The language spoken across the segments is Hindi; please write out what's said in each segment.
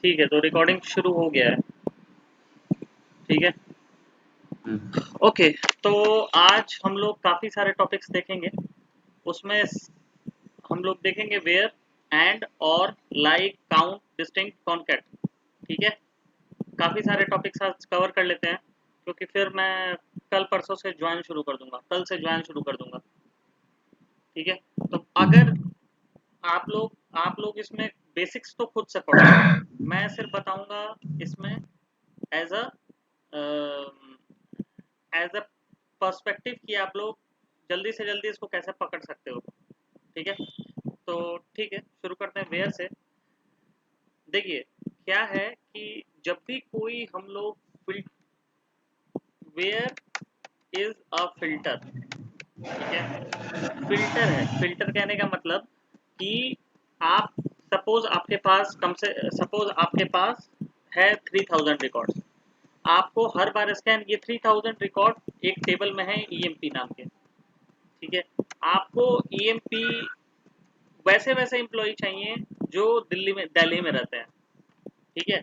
ठीक है, तो रिकॉर्डिंग शुरू हो गया है। ठीक है, ओके। तो आज हम लोग काफ़ी सारे टॉपिक्स देखेंगे। उसमें हम लोग देखेंगे वेयर एंड और लाइक काउंट डिस्टिंक्ट कॉन्कैट। ठीक है, काफ़ी सारे टॉपिक्स आज कवर कर लेते हैं, क्योंकि फिर मैं कल परसों से ज्वाइन शुरू कर दूंगा, कल से ज्वाइन शुरू कर दूंगा। ठीक है, तो अगर आप लोग इसमें बेसिक्स तो खुद से पढ़ो, मैं सिर्फ बताऊंगा इसमें as a as a perspective कि आप लोग जल्दी से जल्दी इसको कैसे पकड़ सकते हो। ठीक है, तो ठीक है, शुरू करते हैं वेयर से। देखिए, क्या है कि जब भी कोई हम लोग वेयर इज अ फिल्टर। ठीक है, फिल्टर है। फिल्टर कहने का मतलब कि आप सपोज आपके पास है 3000 रिकॉर्ड्स। आपको हर बार स्कैन, ये 3000 रिकॉर्ड एक टेबल में है ईएमपी नाम के। ठीक है, आपको ईएमपी वैसे वैसे एम्प्लॉय चाहिए जो दिल्ली में रहते हैं। ठीक है,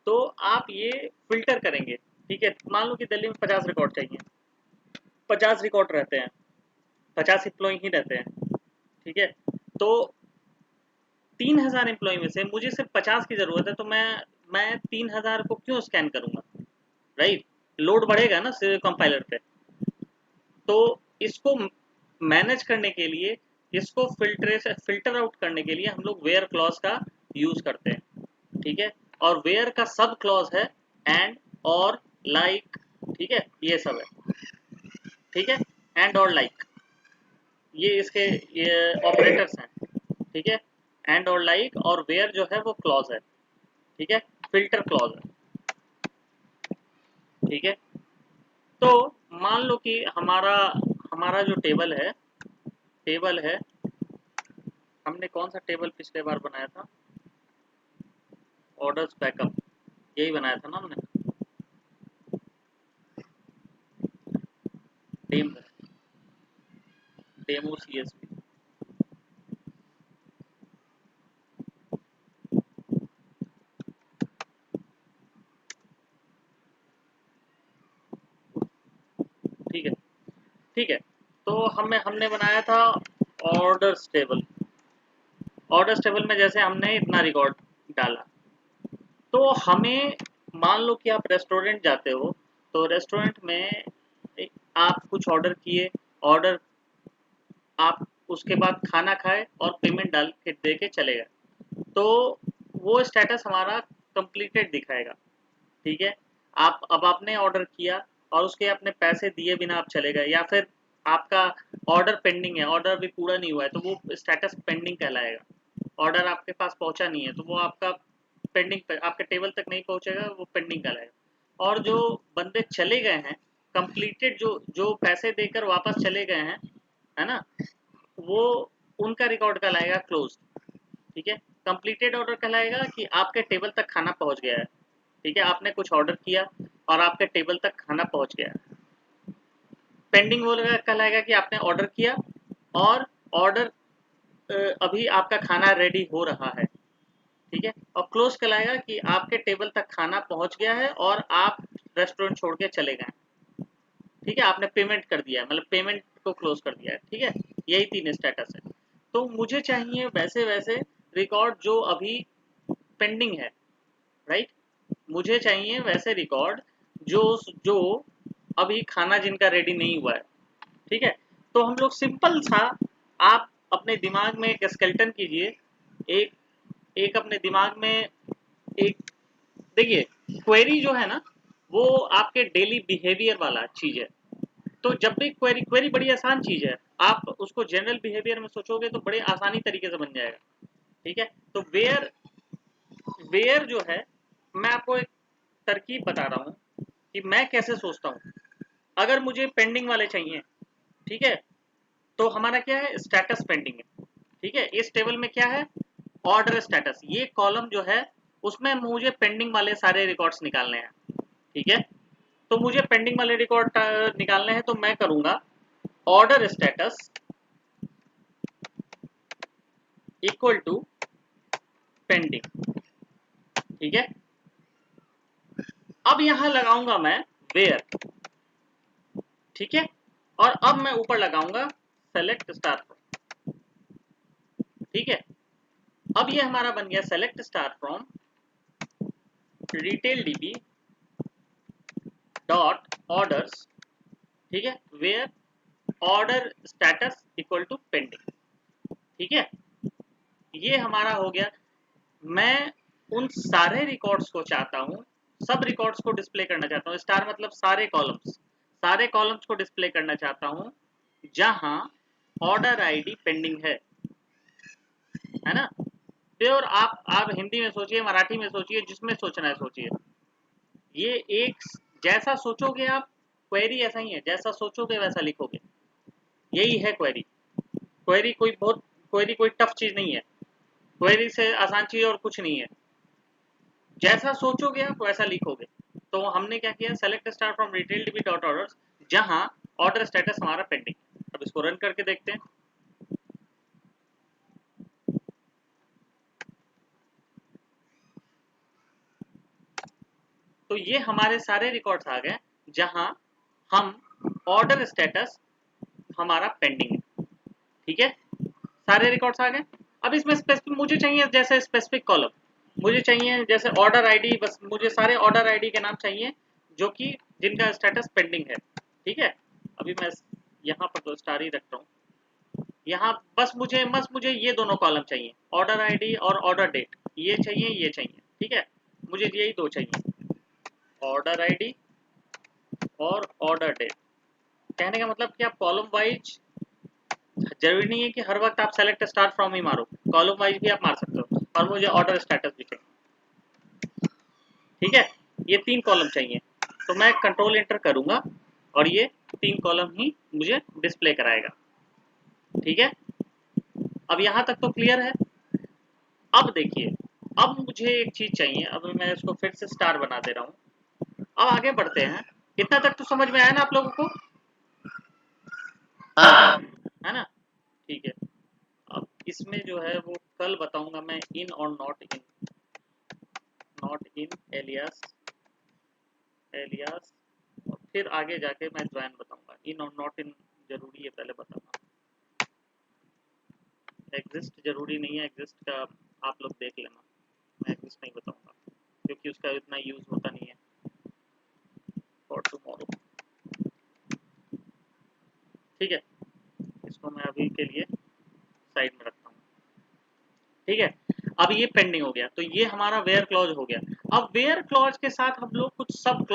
तो आप ये फिल्टर करेंगे। ठीक है, मान लो कि दिल्ली में 50 रिकॉर्ड चाहिए, 50 रिकॉर्ड रहते हैं, 50 एम्प्लॉय ही रहते हैं। ठीक है, तो 3000 एम्प्लॉय में से मुझे सिर्फ 50 की जरूरत है, तो मैं 3000 को क्यों स्कैन करूंगा? राइट, लोड बढ़ेगा ना कंपाइलर पे। तो इसको मैनेज करने के लिए, इसको फिल्टर आउट करने के लिए हम लोग वेयर क्लॉज का यूज करते हैं। ठीक है, और वेयर का सब क्लॉज है एंड और लाइक। ठीक है, ये सब है। ठीक है, एंड और लाइक, ये इसके ये ऑपरेटर्स हैं। ठीक है, एंड और लाइक और वेयर जो है वो क्लॉज है। ठीक है, फिल्टर क्लॉज है। ठीक है, तो मान लो कि हमारा हमारा जो टेबल है, हमने कौन सा टेबल पिछले बार बनाया था? ऑर्डर्स बैकअप, यही बनाया था ना हमने। Demo demo CSV. ठीक है, ठीक है, तो हमने हमने बनाया था ऑर्डर्स टेबल। ऑर्डर्स टेबल में जैसे हमने इतना रिकॉर्ड डाला, तो हमें, मान लो कि आप रेस्टोरेंट जाते हो, तो रेस्टोरेंट में आप कुछ ऑर्डर किए, ऑर्डर आप उसके बाद खाना खाए और पेमेंट डाल के दे के चले गए, तो वो स्टेटस हमारा कंप्लीटेड दिखाएगा। ठीक है, आप अब आपने ऑर्डर किया और उसके आपने पैसे दिए बिना आप चले गए, या फिर आपका ऑर्डर पेंडिंग है, ऑर्डर भी पूरा नहीं हुआ है, तो वो स्टेटस पेंडिंग कहलाएगा। ऑर्डर आपके पास पहुंचा नहीं है, तो वो आपका पेंडिंग पे आपके टेबल तक नहीं पहुंचेगा, वो पेंडिंग कहलाएगा। और जो बंदे चले गए हैं कंप्लीटेड, जो जो पैसे देकर वापस चले गए हैं, है ना, वो उनका रिकॉर्ड कहलाएगा क्लोज। ठीक है, कंप्लीटेड ऑर्डर कहलाएगा कि आपके टेबल तक खाना पहुंच गया है। ठीक है, आपने कुछ ऑर्डर किया और आपके टेबल तक खाना पहुंच गया है। पेंडिंग वो कहलाएगा कि आपने ऑर्डर किया और ऑर्डर अभी आपका खाना रेडी हो रहा है। ठीक है, और क्लोज कहलाएगा कि आपके टेबल तक खाना पहुंच गया है और आप रेस्टोरेंट छोड़ के चले गए। ठीक है, आपने पेमेंट कर दिया है, मतलब पेमेंट को क्लोज कर दिया है। ठीक है, यही 3 स्टेटस है। तो मुझे चाहिए वैसे वैसे रिकॉर्ड जो अभी पेंडिंग है। राइट, मुझे चाहिए वैसे रिकॉर्ड जो जो अभी खाना जिनका रेडी नहीं हुआ है। ठीक है, तो हम लोग सिंपल सा, आप अपने दिमाग में एक स्केलेटन कीजिए, एक एक अपने दिमाग में एक, देखिए, क्वेरी जो है ना, वो आपके डेली बिहेवियर वाला चीज है। तो जब भी क्वेरी क्वेरी बड़ी आसान चीज है, आप उसको जनरल बिहेवियर में सोचोगे तो बड़े आसानी तरीके से बन जाएगा। ठीक है, तो वेयर वेयर जो है, मैं आपको एक तरकीब बता रहा हूँ कि मैं कैसे सोचता हूँ। अगर मुझे पेंडिंग वाले चाहिए, ठीक है, तो हमारा क्या है, स्टेटस पेंडिंग है। ठीक है, इस टेबल में क्या है, ऑर्डर स्टेटस, ये कॉलम जो है उसमें मुझे पेंडिंग वाले सारे रिकॉर्ड्स निकालने हैं। ठीक है, तो मुझे पेंडिंग वाले रिकॉर्ड निकालने हैं, तो मैं करूंगा order status equal to pending. ठीक है। अब यहां लगाऊंगा मैं वेयर, ठीक है, और अब मैं ऊपर लगाऊंगा सेलेक्ट स्टार फ्रॉम, ठीक है। अब ये हमारा बन गया select star from retail DB dot orders, ठीक है, where order status equal to pending, ठीक है। ये हमारा हो गया। मैं उन सारे रिकॉर्ड्स को चाहता हूं, सब रिकॉर्ड्स को डिस्प्ले करना चाहता हूं, स्टार मतलब सारे कॉलम्स को डिस्प्ले करना चाहता हूं जहां ऑर्डर आईडी पेंडिंग है ना। प्योर आप हिंदी में सोचिए, मराठी में सोचिए, जिसमें सोचना है सोचिए। ये एक जैसा सोचोगे आप, क्वेरी ऐसा ही है, जैसा सोचोगे वैसा लिखोगे, यही है क्वेरी। क्वेरी कोई बहुत क्वेरी कोई टफ चीज नहीं है, क्वेरी से आसान चीज और कुछ नहीं है, जैसा सोचोगे आप वैसा लिखोगे। तो हमने क्या किया, select star from retail DB dot orders जहां ऑर्डर स्टेटस हमारा पेंडिंग। अब इसको रन करके देखते हैं। तो ये हमारे सारे रिकॉर्ड्स आ गए जहां हम ऑर्डर स्टेटस हमारा पेंडिंग है, ठीक है। सारे रिकॉर्ड्स आ गए। अब इसमें स्पेसिफिक मुझे चाहिए, जैसे स्पेसिफिक कॉलम मुझे चाहिए, जैसे ऑर्डर आईडी, बस मुझे सारे ऑर्डर आईडी के नाम चाहिए जो कि जिनका स्टेटस पेंडिंग है, ठीक है। अभी मैं यहाँ पर तो स्टार ही रखता हूँ। यहाँ बस मुझे ये दोनों कॉलम चाहिए, ऑर्डर आईडी और ऑर्डर डेट, ये चाहिए, ठीक है। मुझे यही दो चाहिए, ऑर्डर आईडी और ऑर्डर डेट। कहने का मतलब कि आप कॉलम वाइज, जरूरी नहीं है कि हर वक्त आप सेलेक्ट स्टार फ्रॉम ही मारो, कॉलम वाइज भी आप मार सकते हो। और मुझे ऑर्डर स्टेटस भी चाहिए, ठीक है। ये 3 कॉलम चाहिए, तो मैं कंट्रोल एंटर करूंगा और ये 3 कॉलम ही मुझे डिस्प्ले कराएगा, ठीक है। अब यहाँ तक तो क्लियर है। अब देखिए, अब मुझे एक चीज चाहिए, अब मैं इसको फिर से स्टार बना दे रहा हूँ। अब आगे बढ़ते हैं। इतना तक तो समझ में आया ना आप लोगों को, है ना, ठीक है। अब इसमें जो है वो कल बताऊंगा मैं, इन और नॉट इन एलियास एलियास, और फिर आगे जाके मैं ज्वाइन बताऊंगा। इन और नॉट इन जरूरी है पहले बताना, एग्जिस्ट जरूरी नहीं है, एग्जिस्ट का आप लोग देख लेना, मैं एग्जिस्ट नहीं बताऊंगा क्योंकि उसका इतना यूज होता नहीं है। फॉर टुमारो, ठीक है, इसको मैं अभी के लिए साइड में रखता हूँ, ठीक है। अब ये पेंडिंग हो गया, तो ये हमारा वेयर क्लॉज हो गया। अब वेयर क्लॉज के साथ हम लोग कुछ सब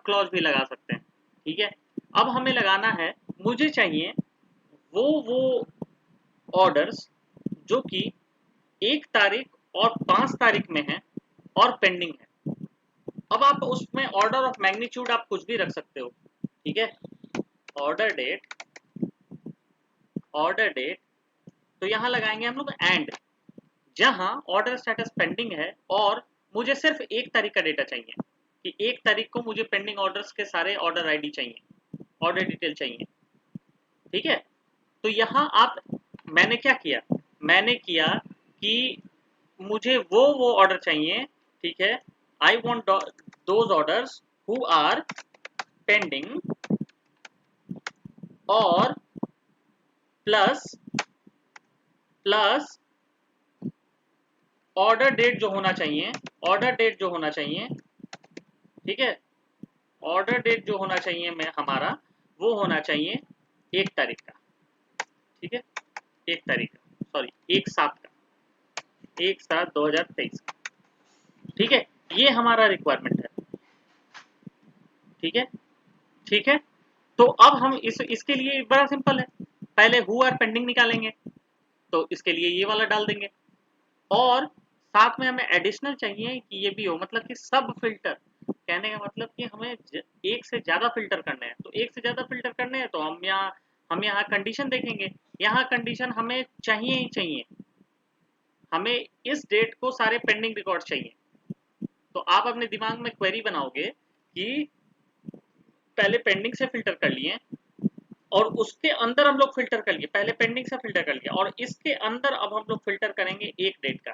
क्लॉज भी लगा सकते हैं, ठीक है। अब हमें लगाना है, मुझे चाहिए वो ऑर्डर्स जो कि 1 तारीख और 5 तारीख में है और पेंडिंग है। अब आप उसमें ऑर्डर ऑफ मैग्नीट्यूड आप कुछ भी रख सकते हो, ठीक है। ऑर्डर डेट तो यहाँ लगाएंगे हम लोग एंड, जहां ऑर्डर स्टेटस पेंडिंग है और मुझे सिर्फ 1 तारीख का डेटा चाहिए कि 1 तारीख को मुझे पेंडिंग ऑर्डर्स के सारे ऑर्डर आईडी चाहिए, ऑर्डर डिटेल चाहिए, ठीक है। तो यहाँ आप, मैंने क्या किया, मैंने किया कि मुझे वो ऑर्डर चाहिए, ठीक है। I want those orders who are pending और प्लस ऑर्डर डेट जो होना चाहिए, ठीक है। ऑर्डर डेट जो होना चाहिए मैं हमारा, वो होना चाहिए 1 तारीख का, ठीक है। 1 तारीख का, सॉरी 1/7 का, 1/7/2023 का, ठीक है। ये हमारा रिक्वायरमेंट है, ठीक है, ठीक है। तो अब हम इसके लिए बड़ा सिंपल है, पहले हु आर पेंडिंग निकालेंगे, तो इसके लिए ये वाला डाल देंगे। और साथ में हमें एडिशनल चाहिए कि ये भी हो, मतलब कि सब फिल्टर, कहने का मतलब कि हमें एक से ज्यादा फिल्टर करने हैं। तो एक से ज्यादा फिल्टर करने हैं तो हम यहाँ कंडीशन देखेंगे। यहाँ कंडीशन हमें चाहिए ही चाहिए, हमें इस डेट को सारे पेंडिंग रिकॉर्ड चाहिए। तो आप अपने दिमाग में क्वेरी बनाओगे कि पहले पेंडिंग से फिल्टर कर लिए और उसके अंदर हम लोग फिल्टर कर लिए, पहले पेंडिंग से फिल्टर कर लिया और इसके अंदर अब हम लोग फिल्टर करेंगे एक डेट का,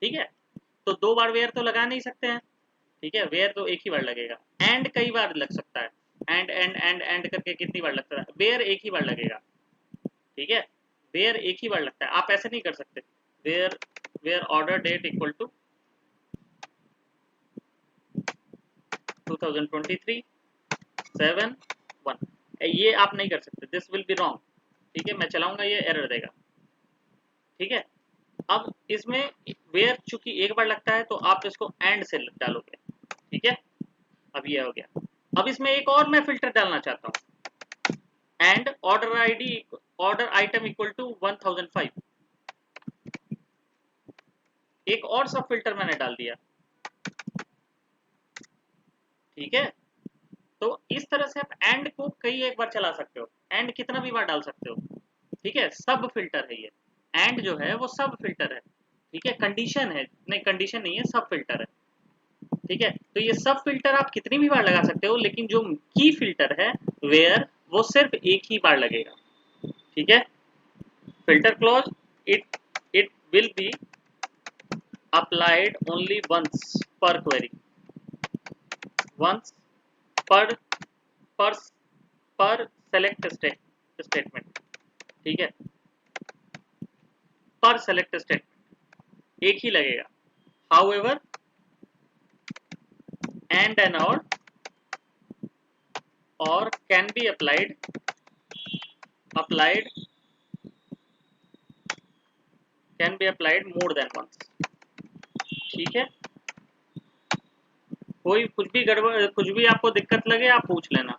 ठीक है। तो 2 बार वेयर तो लगा नहीं सकते हैं, ठीक है, वेयर तो एक ही बार लगेगा। एंड कई बार लग सकता है, एंड करके कितनी बार लगता है, वेयर एक ही बार लगेगा, ठीक है, वेयर एक ही बार लगता है, आप ऐसे नहीं कर सकते, where where order date equal to 2023 7 1, ये आप नहीं कर सकते, दिस विल बी रॉन्ग, ठीक है, मैं चलाऊंगा ये एरर देगा, ठीक है। अब इसमें वेयर चूंकि एक बार लगता है तो आप इसको एंड से डालोगे, ठीक है, अब ये हो गया। अब इसमें एक और मैं फिल्टर डालना चाहता हूँ, and order ID order item equal to 1005, एक और सब फिल्टर मैंने डाल दिया, ठीक है। तो इस तरह से आप एंड को कई एक बार चला सकते हो, एंड कितना भी बार डाल सकते हो, ठीक है, सब फिल्टर है ये, एंड जो है वो सब फिल्टर है, ठीक है, कंडीशन है, नहीं कंडीशन नहीं है, सब फिल्टर है, ठीक है। तो ये सब फिल्टर आप कितनी भी बार लगा सकते हो, लेकिन जो की फिल्टर है वेयर, वो सिर्फ एक ही बार लगेगा, ठीक है। filter clause, it will be applied only once per query, once per per per select statement, ठीक है, पर select statement एक ही लगेगा। however and an or can be applied can be applied more than once, ठीक है। कोई कुछ भी गड़बड़, कुछ भी आपको दिक्कत लगे आप पूछ लेना,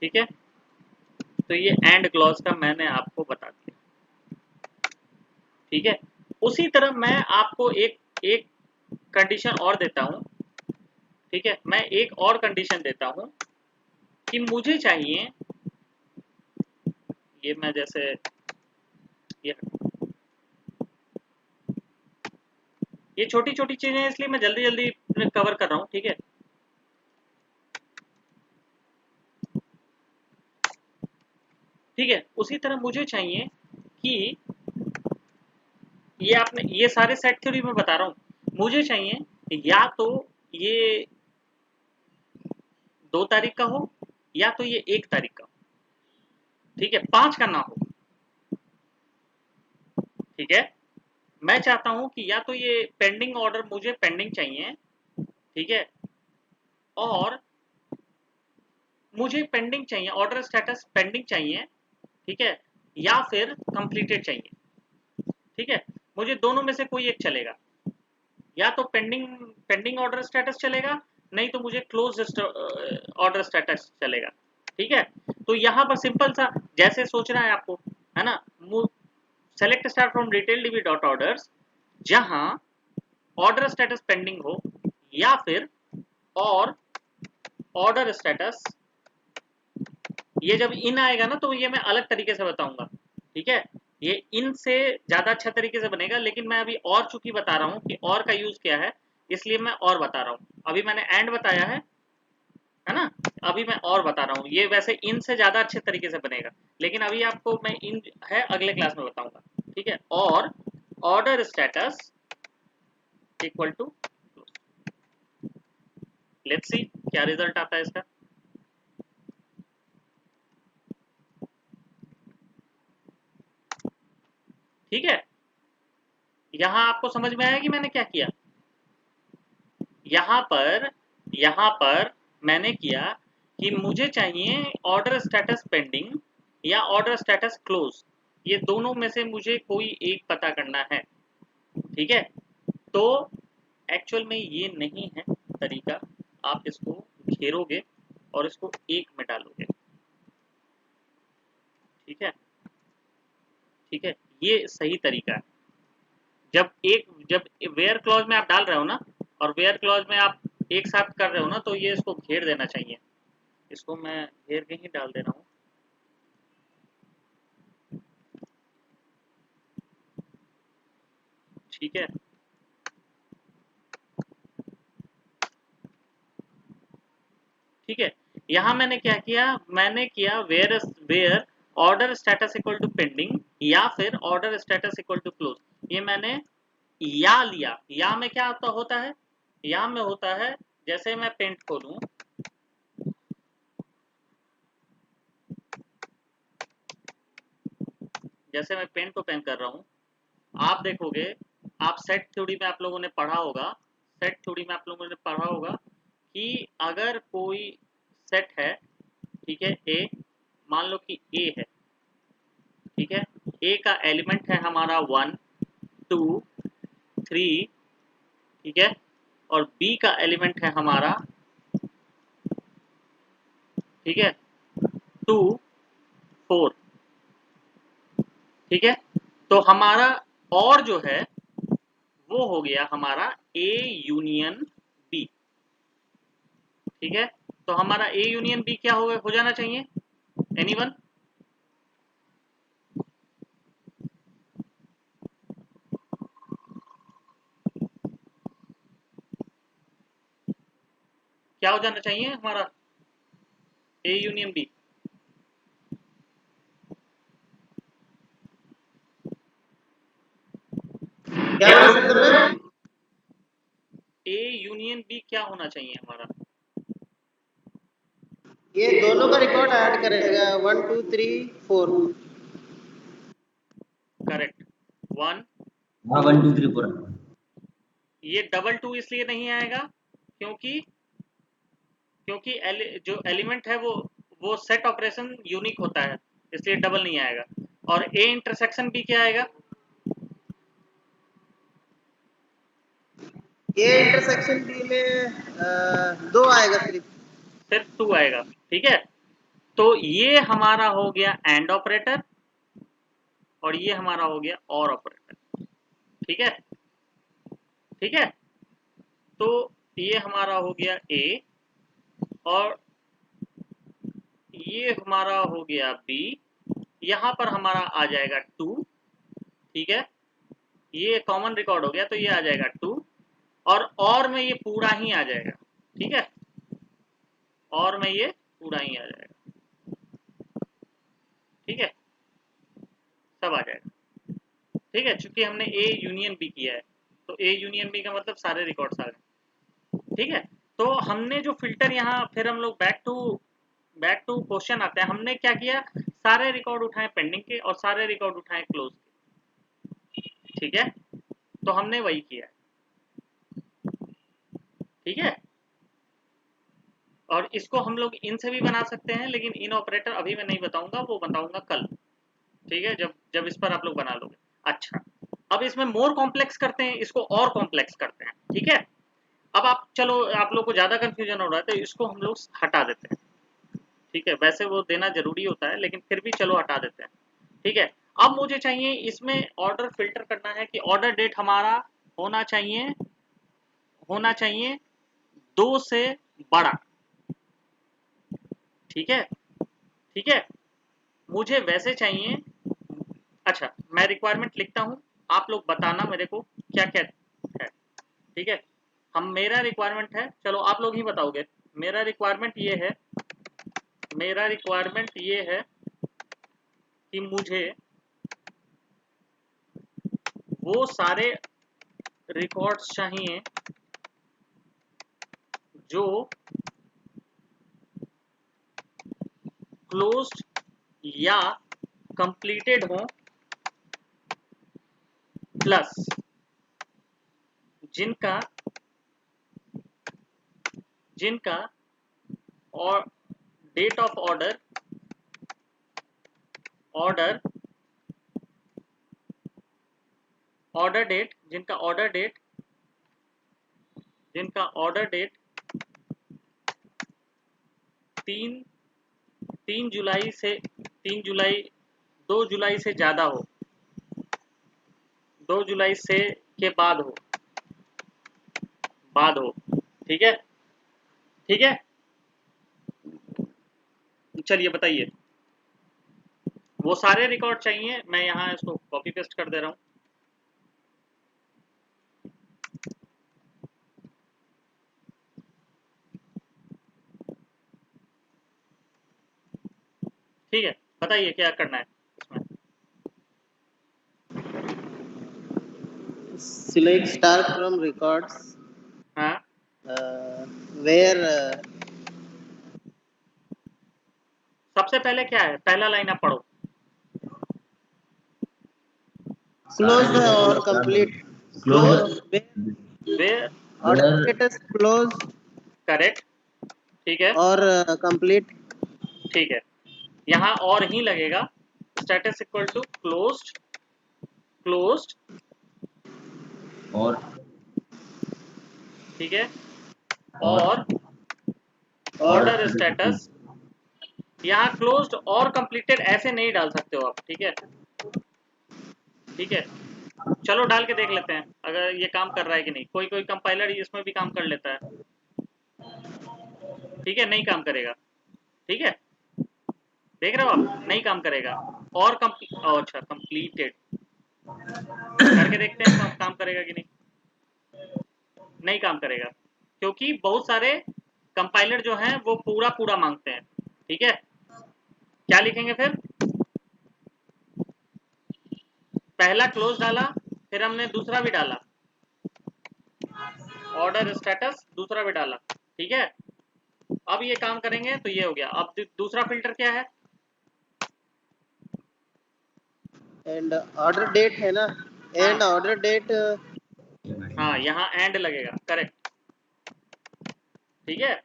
ठीक है। तो ये एंड क्लॉज का मैंने आपको बता दिया, ठीक है। उसी तरह मैं आपको एक एक कंडीशन और देता हूं, ठीक है, मैं एक और कंडीशन देता हूं कि मुझे चाहिए, ये मैं जैसे ये छोटी छोटी चीजें हैं इसलिए मैं जल्दी जल्दी कवर कर रहा हूं, ठीक है। ठीक है, उसी तरह मुझे चाहिए कि ये आपने ये सारे सेट थ्योरी में बता रहा हूं, मुझे चाहिए या तो ये 2 तारीख का हो या तो ये 1 तारीख का हो, ठीक है, 5 का ना हो, ठीक है। मैं चाहता हूं कि या तो ये पेंडिंग ऑर्डर मुझे पेंडिंग चाहिए, ठीक है, और मुझे पेंडिंग चाहिए, ऑर्डर स्टेटस पेंडिंग चाहिए, ठीक है, या फिर कंप्लीटेड चाहिए, ठीक है। मुझे दोनों में से कोई एक चलेगा, या तो पेंडिंग पेंडिंग ऑर्डर स्टेटस चलेगा, नहीं तो मुझे क्लोज ऑर्डर स्टेटस चलेगा, ठीक है। तो यहाँ पर सिंपल सा जैसे सोचना है आपको, है ना, select star from detail dB dot orders, जहां ऑर्डर स्टेटस पेंडिंग हो, या फिर और ऑर्डर स्टेटस, ये जब इन आएगा ना तो ये मैं अलग तरीके से बताऊंगा, ठीक है। ये इन से ज्यादा अच्छा तरीके से बनेगा, लेकिन मैं अभी और चूंकि बता रहा हूँ कि और का यूज क्या है, इसलिए मैं और बता रहा हूँ। अभी मैंने एंड बताया है ना, अभी मैं और बता रहा हूँ, ये वैसे इन से ज्यादा अच्छे तरीके से बनेगा, लेकिन अभी आपको मैं इन है अगले क्लास में बताऊंगा, ठीक है। और order status equal to, let's see क्या रिजल्ट आता है इसका, ठीक है। यहां आपको समझ में आया कि मैंने क्या किया, यहाँ पर यहाँ पर मैंने किया कि मुझे चाहिए ऑर्डर स्टेटस पेंडिंग या ऑर्डर स्टेटस क्लोज, ये दोनों में से मुझे कोई एक पता करना है, ठीक है। तो एक्चुअल में ये नहीं है तरीका, आप इसको घेरोगे और इसको एक में डालोगे, ठीक है, ठीक है, ये सही तरीका है। जब वेयर क्लॉज में आप डाल रहे हो ना, और वेयर क्लॉज में आप एक साथ कर रहे हो ना, तो ये इसको घेर देना चाहिए, इसको मैं घेर के ही डाल दे रहा हूँ, ठीक है। ठीक है, यहाँ मैंने क्या किया, मैंने किया where order status equal to pending या फिर order status equal to close, ये मैंने या लिया, या में क्या होता है, या में होता है जैसे मैं पेंट खोलूं, जैसे मैं पेंट ओपन कर रहा हूं, आप देखोगे, आप सेट थ्योरी में आप लोगों ने पढ़ा होगा, सेट थ्योरी में आप लोगों ने पढ़ा होगा कि अगर कोई सेट है, ठीक है, ए, मान लो कि ए है, ठीक है, ए का एलिमेंट है हमारा 1 2 3, ठीक है, और बी का एलिमेंट है हमारा, ठीक है, 2 4, ठीक है, तो हमारा और जो है वो हो गया हमारा ए यूनियन बी, ठीक है, तो हमारा ए यूनियन बी क्या हो जाना चाहिए, एनीवन? क्या हो जाना चाहिए हमारा ए यूनियन बी? क्या बोला सर मैं? ए यूनियन बी क्या होना चाहिए हमारा? ये दोनों का रिकॉर्ड ऐड करेगा 1 2 3 4। करेक्ट, 1 हाँ 2, 1 2 3 4। ये डबल 2 इसलिए नहीं आएगा क्योंकि जो एलिमेंट है वो सेट ऑपरेशन यूनिक होता है, इसलिए डबल नहीं आएगा। और ए इंटरसेक्शन बी क्या आएगा? ये इंटरसेक्शन बी में 2 आएगा सिर्फ 2 आएगा, ठीक है, तो ये हमारा हो गया एंड ऑपरेटर और ये हमारा हो गया और ऑपरेटर, ठीक है, ठीक है, तो ये हमारा हो गया ए और ये हमारा हो गया बी, यहां पर हमारा आ जाएगा 2, ठीक है, ये कॉमन रिकॉर्ड हो गया तो ये आ जाएगा 2 और में ये पूरा ही आ जाएगा, ठीक है, और में ये पूरा ही आ जाएगा, ठीक है, सब आ जाएगा, ठीक है, चूंकि हमने ए यूनियन बी किया है तो ए यूनियन बी का मतलब सारे रिकॉर्ड्स आ गए, ठीक है, तो हमने जो फिल्टर यहाँ, फिर हम लोग बैक टू क्वेश्चन आते हैं, हमने क्या किया, सारे रिकॉर्ड उठाए पेंडिंग के और सारे रिकॉर्ड उठाए क्लोज के, ठीक है, तो हमने वही किया, ठीक है, और इसको हम लोग इन से भी बना सकते हैं, लेकिन इन ऑपरेटर अभी मैं नहीं बताऊंगा, वो बताऊंगा कल, ठीक है, जब जब इस पर आप लोग बना लोगे। अच्छा, अब इसमें मोर कॉम्प्लेक्स करते हैं, इसको और कॉम्प्लेक्स करते हैं, ठीक है, अब आप चलो, आप लोग को ज्यादा कंफ्यूजन हो रहा है तो इसको हम लोग हटा देते हैं, ठीक है, वैसे वो देना जरूरी होता है लेकिन फिर भी चलो हटा देते हैं, ठीक है, अब मुझे चाहिए इसमें ऑर्डर फिल्टर करना है कि ऑर्डर डेट हमारा होना चाहिए, होना चाहिए 2 से बड़ा, ठीक है, ठीक है, मुझे वैसे चाहिए, अच्छा मैं रिक्वायरमेंट लिखता हूँ, आप लोग बताना मेरे को क्या क्या है, ठीक है, हम मेरा रिक्वायरमेंट है, चलो आप लोग ही बताओगे, मेरा रिक्वायरमेंट ये है, मेरा रिक्वायरमेंट ये है कि मुझे वो सारे रिकॉर्ड्स चाहिए जो क्लोज्ड या कंप्लीटेड हो, प्लस जिनका जिनका और date of order order order date जिनका ऑर्डर डेट जिनका ऑर्डर डेट 3 3 जुलाई से 3 जुलाई 2 जुलाई से ज़्यादा हो, 2 जुलाई से के बाद हो, ठीक है, ठीक है, चलिए बताइए, वो सारे रिकॉर्ड चाहिए, मैं यहाँ इसको कॉपी पेस्ट कर दे रहा हूँ, ठीक है, बताइए क्या करना है इसमें। select star from records हाँ where सबसे पहले क्या है, पहला लाइन आप पढ़ो। close or complete Close close Where order where status close correct, ठीक है or complete ठीक है, यहाँ और ही लगेगा, status equal to closed, closed, or ठीक है, or और ऑर्डर स्टेटस। यहाँ क्लोज्ड और कंप्लीटेड ऐसे नहीं डाल सकते हो आप, ठीक है ठीक है। चलो डाल के देख लेते हैं अगर ये काम कर रहा है कि नहीं। कोई कोई कंपाइलर इसमें भी काम कर लेता है, ठीक है, नहीं काम करेगा, ठीक है, देख रहे हो आप, नहीं काम करेगा। और अच्छा कंप्लीटेड करके देखते हैं काम करेगा कि नहीं। नहीं काम करेगा, क्योंकि बहुत सारे कंपाइलर जो हैं वो पूरा पूरा मांगते हैं, ठीक है। क्या लिखेंगे फिर, पहला क्लोज डाला, फिर हमने दूसरा भी डाला, ऑर्डर स्टेटस दूसरा भी डाला, ठीक है। अब ये काम करेंगे तो ये हो गया। अब दूसरा फिल्टर क्या है, and order date है ना, and हाँ order date हाँ यहाँ एंड लगेगा, करेक्ट, ठीक है।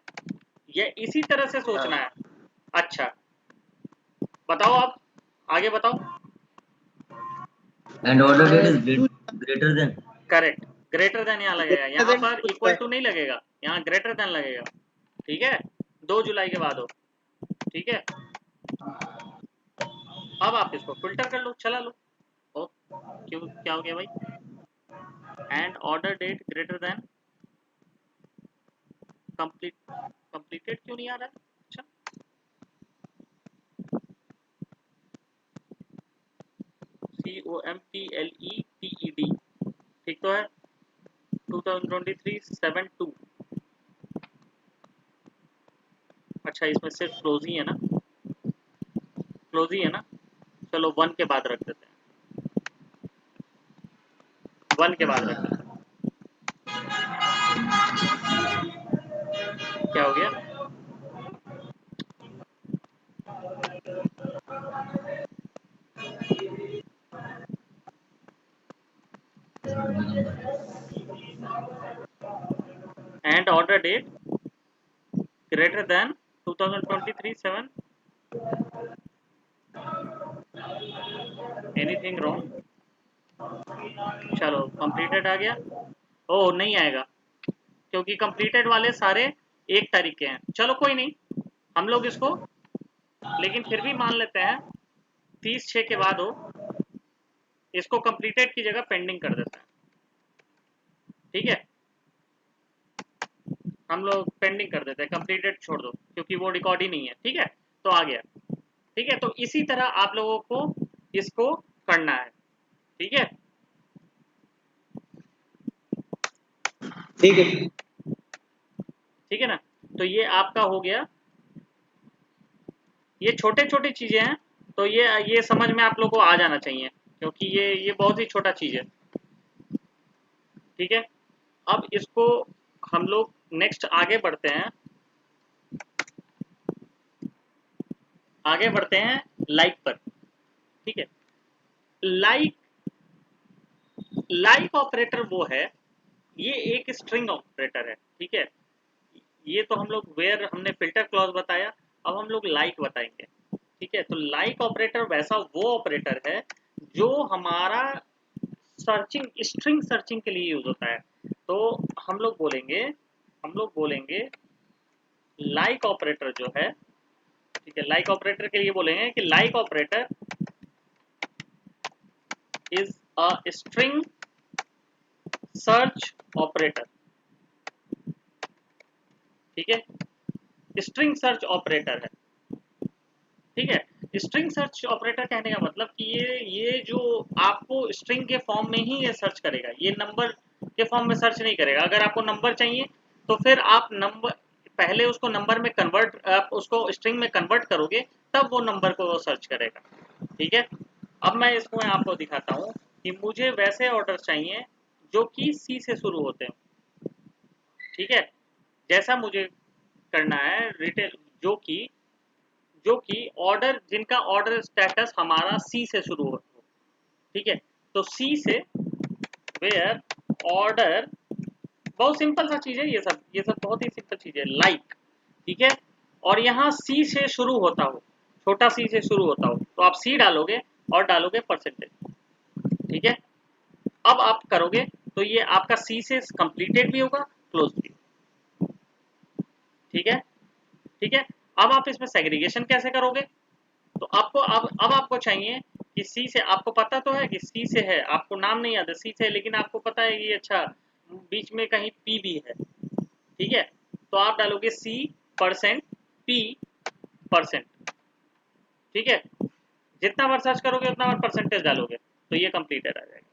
ये इसी तरह से सोचना है। अच्छा बताओ, आप आगे बताओ। and order date is two greater than correct, greater than यहाँ लगेगा, greater यहाँ than पर 2 इक्वल टू नहीं लगेगा, यहाँ ग्रेटर देन लगेगा, ठीक है। 2 जुलाई के बाद हो, ठीक है। अब आप इसको फिल्टर कर लो, चला लो। ओ क्यों, क्या हो गया भाई, and order date greater than complete, completed क्यों नहीं आ रहा है। अच्छा COMPLETED ठीक तो है, 2023-7/2। अच्छा इसमें सिर्फ क्लोज ही है ना, क्लोज ही है ना, चलो 1 के बाद रख देते हैं, 1 के बाद रख देते हैं। क्या हो गया, and order date greater than 2023-7, anything wrong. चलो कंप्लीटेड आ गया, ओ नहीं आएगा क्योंकि कंप्लीटेड वाले सारे 1 तारीख के हैं। चलो कोई नहीं, हम लोग इसको लेकिन फिर भी मान लेते हैं 30/6 के बाद हो, इसको कंप्लीटेड की जगह पेंडिंग कर देते हैं, ठीक है। हम लोग पेंडिंग कर देते हैं, कंप्लीटेड छोड़ दो क्योंकि वो रिकॉर्ड ही नहीं है, ठीक है। तो आ गया, ठीक है। तो इसी तरह आप लोगों को इसको करना है, ठीक है ठीक है ठीक है ना। तो ये आपका हो गया, ये छोटे छोटे चीजें हैं, तो ये समझ में आप लोगों को आ जाना चाहिए क्योंकि ये बहुत ही छोटा चीज है, ठीक है। अब इसको हम लोग नेक्स्ट आगे बढ़ते हैं, आगे बढ़ते हैं लाइक पर, ठीक है। लाइक, लाइक ऑपरेटर वो है, ये एक स्ट्रिंग ऑपरेटर है, ठीक है। ये तो हम लोग वेयर हमने फिल्टर क्लॉज बताया, अब हम लोग लाइक बताएंगे, ठीक है। तो लाइक ऑपरेटर वैसा वो ऑपरेटर है जो हमारा सर्चिंग, स्ट्रिंग सर्चिंग के लिए यूज होता है। तो हम लोग बोलेंगे, हम लोग बोलेंगे लाइक ऑपरेटर जो है, ठीक है, लाइक ऑपरेटर के लिए बोलेंगे कि like operator is a string search operator, ठीक है, स्ट्रिंग सर्च ऑपरेटर है, ठीक है। स्ट्रिंग सर्च ऑपरेटर कहने का मतलब कि ये जो आपको स्ट्रिंग के फॉर्म में ही ये सर्च करेगा, ये नंबर के फॉर्म में सर्च नहीं करेगा। अगर आपको नंबर चाहिए तो फिर आप नंबर पहले उसको नंबर में कन्वर्ट, आप उसको स्ट्रिंग में कन्वर्ट करोगे तब वो नंबर को सर्च करेगा, ठीक है। अब मैं इसको आपको दिखाता हूँ कि मुझे वैसे ऑर्डर चाहिए जो कि सी से शुरू होते हैं, ठीक है। जैसा मुझे करना है रिटेल जो कि ऑर्डर जिनका ऑर्डर स्टेटस हमारा सी से शुरू हो, ठीक है। तो सी से वेयर ऑर्डर, बहुत सिंपल सा चीज है ये सब बहुत ही सिंपल चीज है, लाइक, ठीक है। और यहाँ सी से शुरू होता हो, छोटा सी से शुरू होता हो, तो आप सी डालोगे और डालोगे परसेंटेज, ठीक है। अब आप करोगे तो ये आपका सी से कंप्लीटेड भी होगा, क्लोज भी, ठीक है, ठीक है। अब आप इसमें सेग्रीगेशन कैसे करोगे, तो आपको अब आपको चाहिए कि सी से, आपको पता तो है कि सी से है, आपको नाम नहीं याद है सी से, लेकिन आपको पता है कि अच्छा बीच में कहीं पी भी है, ठीक है। तो आप डालोगे सी परसेंट पी परसेंट, ठीक है। जितना बार सर्च करोगे उतना बार परसेंटेज डालोगे तो ये कंप्लीटेड आ जाएगा,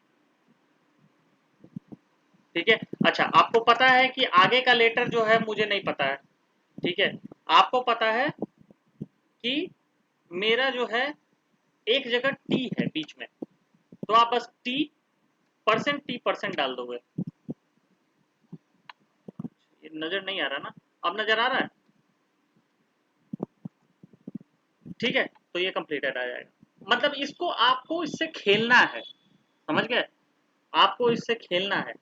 ठीक है। अच्छा, आपको पता है कि आगे का लेटर जो है मुझे नहीं पता है, ठीक है। आपको पता है कि मेरा जो है एक जगह टी है बीच में, तो आप बस टी परसेंट डाल दोगे। ये नजर नहीं आ रहा ना, अब नजर आ रहा है, ठीक है। तो ये कंप्लीटेड आ जाएगा, मतलब इसको आपको इससे खेलना है, समझ गए, आपको इससे खेलना है।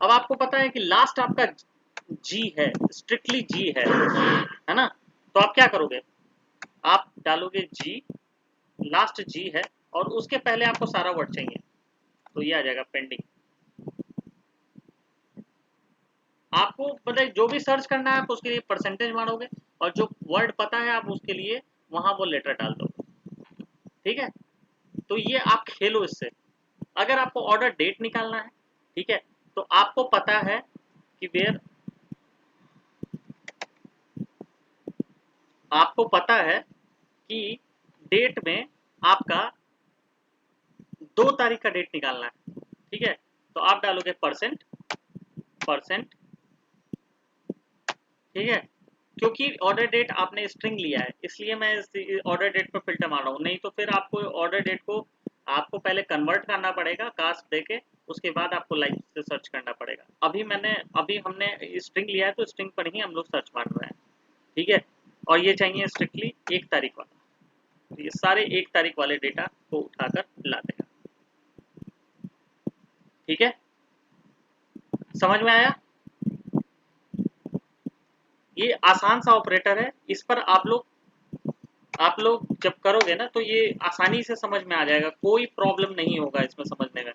अब आपको पता है कि लास्ट आपका जी है, स्ट्रिक्टली जी है ना। तो आप क्या करोगे, आप डालोगे जी, लास्ट जी है और उसके पहले आपको सारा वर्ड चाहिए, तो ये आ जाएगा पेंडिंग। आपको पता है जो भी सर्च करना है आप उसके लिए परसेंटेज मारोगे, और जो वर्ड पता है आप उसके लिए वहां वो लेटर डाल दोगे, ठीक है। तो ये आप खेलो इससे। अगर आपको ऑर्डर डेट निकालना है, ठीक है, तो आपको पता है कि वेयर, आपको पता है कि डेट में आपका 2 तारीख का डेट निकालना है, ठीक है। तो आप डालोगे परसेंट परसेंट, ठीक है। क्योंकि ऑर्डर डेट आपने स्ट्रिंग लिया है इसलिए मैं ऑर्डर डेट पर फिल्टर मार रहा हूँ, नहीं तो फिर आपको ऑर्डर डेट को आपको पहले कन्वर्ट करना पड़ेगा कास्ट देके, उसके बाद आपको लाइव से सर्च करना पड़ेगा। अभी हमने स्ट्रिंग लिया है तो स्ट्रिंग पर ही हम लोग सर्च मार रहे हैं, ठीक है। और ये चाहिए स्ट्रिक्टली 1 तारीख वाला, तो ये सारे 1 तारीख वाले डेटा को उठाकर ला देगा, ठीक है। समझ में आया, ये आसान सा ऑपरेटर है, इस पर आप लोग जब करोगे ना तो ये आसानी से समझ में आ जाएगा, कोई प्रॉब्लम नहीं होगा इसमें समझने में।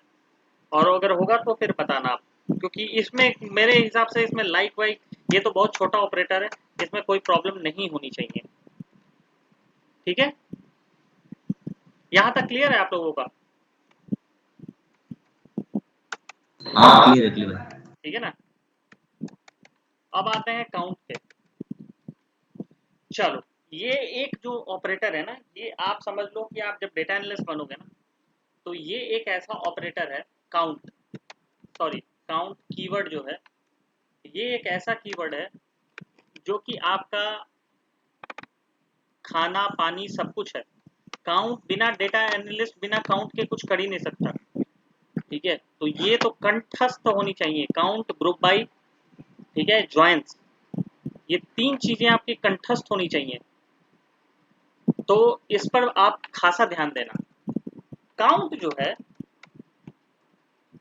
और अगर होगा तो फिर बताना आप, क्योंकि इसमें मेरे हिसाब से इसमें लाइक वाइक ये तो बहुत छोटा ऑपरेटर है, इसमें कोई प्रॉब्लम नहीं होनी चाहिए, ठीक है। यहाँ तक क्लियर है आप लोगों का, हाँ क्लियर है क्लियर। ठीक है ना। अब आते हैं काउंट पे। चलो, ये एक जो ऑपरेटर है ना, ये आप समझ लो कि आप जब डेटा एनालिस्ट बनोगे ना, तो ये एक ऐसा ऑपरेटर है, काउंट, सॉरी काउंट कीवर्ड जो है, ये एक ऐसा कीवर्ड है जो कि आपका खाना पानी सब कुछ है। काउंट बिना डेटा एनालिस्ट बिना काउंट के कुछ कर ही नहीं सकता, ठीक है। तो ये तो कंठस्थ होनी चाहिए, काउंट, ग्रुप बाई, ठीक है, ज्वाइंस, ये 3 चीजें आपकी कंठस्थ होनी चाहिए। तो इस पर आप खासा ध्यान देना। काउंट जो है